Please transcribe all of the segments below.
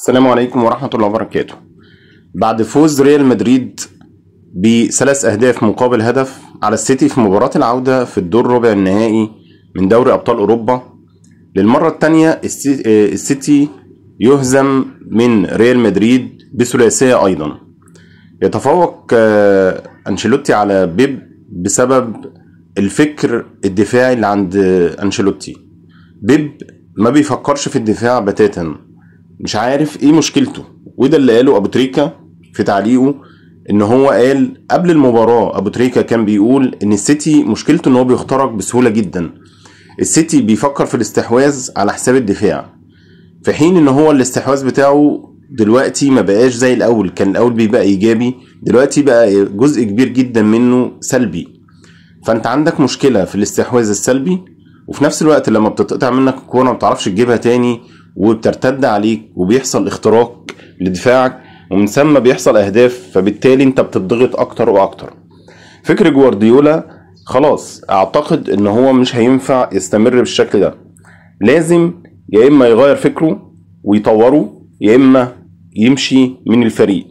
السلام عليكم ورحمة الله وبركاته. بعد فوز ريال مدريد بثلاث أهداف مقابل هدف على السيتي في مباراة العودة في الدور ربع النهائي من دوري أبطال أوروبا، للمرة الثانية السيتي يهزم من ريال مدريد بثلاثية أيضا. يتفوق أنشيلوتي على بيب بسبب الفكر الدفاعي اللي عند أنشيلوتي. بيب ما بيفكرش في الدفاع بتاتا، مش عارف ايه مشكلته، وده اللي قاله ابو تريكة في تعليقه. ان هو قال قبل المباراة، ابو تريكة كان بيقول ان السيتي مشكلته ان هو بيخترق بسهولة جدا. السيتي بيفكر في الاستحواذ على حساب الدفاع، في حين ان هو الاستحواذ بتاعه دلوقتي ما بقاش زي الاول. كان الاول بيبقى ايجابي، دلوقتي بقى جزء كبير جدا منه سلبي. فانت عندك مشكلة في الاستحواذ السلبي، وفي نفس الوقت لما بتتقطع منك الكورة ما بتعرفش تجيبها تاني وبترتد عليك وبيحصل اختراق لدفاعك، ومن ثم بيحصل اهداف، فبالتالي انت بتضغط اكتر واكتر. فكر جوارديولا خلاص اعتقد ان هو مش هينفع يستمر بالشكل ده، لازم يا اما يغير فكره ويطوره يا اما يمشي من الفريق.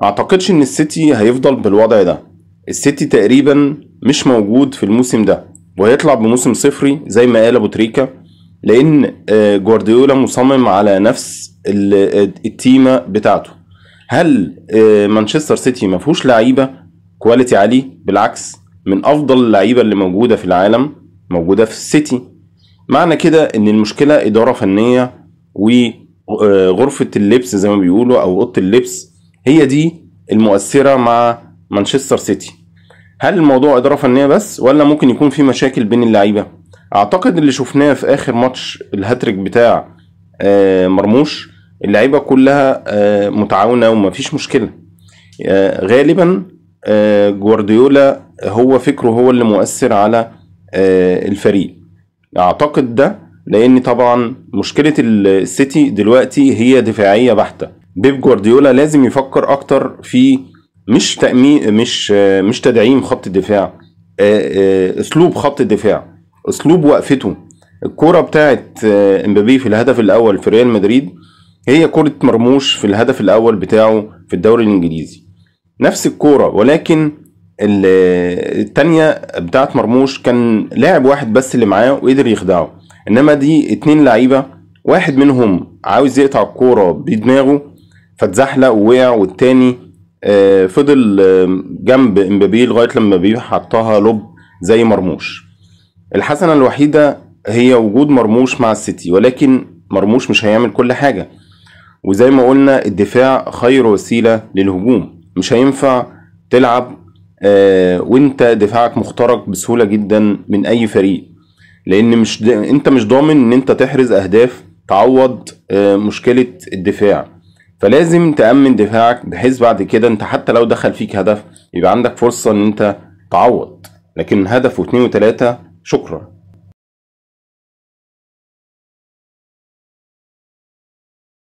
اعتقدش ان السيتي هيفضل بالوضع ده. السيتي تقريبا مش موجود في الموسم ده وهيطلع بموسم صفري زي ما قال ابو تريكة، لان جوارديولا مصمم على نفس التيمة بتاعته. هل مانشستر سيتي ما فيهوش لعيبة كواليتي عالي؟ بالعكس، من افضل اللعيبة اللي موجودة في العالم موجودة في السيتي. معنى كده ان المشكلة ادارة فنية وغرفة اللبس زي ما بيقولوا او اوضة اللبس هي دي المؤثرة مع مانشستر سيتي. هل الموضوع ادارة فنية بس ولا ممكن يكون في مشاكل بين اللعيبة؟ اعتقد اللي شفناه في اخر ماتش الهاتريك بتاع مرموش، اللعيبة كلها متعاونة ومفيش مشكلة. غالبا جوارديولا هو فكره هو اللي مؤثر على الفريق، اعتقد ده، لان طبعا مشكلة السيتي دلوقتي هي دفاعية بحتة. بيب جوارديولا لازم يفكر اكتر في مش تأمين، مش تدعيم خط الدفاع، اسلوب خط الدفاع، اسلوب وقفته. الكرة بتاعت امبابي في الهدف الاول في ريال مدريد هي كرة مرموش في الهدف الاول بتاعه في الدوري الانجليزي، نفس الكرة، ولكن التانية بتاعت مرموش كان لاعب واحد بس اللي معاه وقدر يخدعه، انما دي اتنين لعيبة، واحد منهم عاوز يقطع الكرة بدماغه فاتزحلق ووقع، والتاني فضل جنب امبابي لغاية لما امبابي حطها لوب زي مرموش. الحسنة الوحيدة هي وجود مرموش مع السيتي، ولكن مرموش مش هيعمل كل حاجة، وزي ما قلنا الدفاع خير وسيلة للهجوم. مش هينفع تلعب وانت دفاعك مخترق بسهولة جدا من اي فريق، لان انت مش ضامن ان انت تحرز اهداف تعوض مشكلة الدفاع. فلازم تأمن دفاعك بحيث بعد كده انت حتى لو دخل فيك هدف يبقى عندك فرصة ان انت تعوض، لكن هدف واثنين وثلاثة شكرا.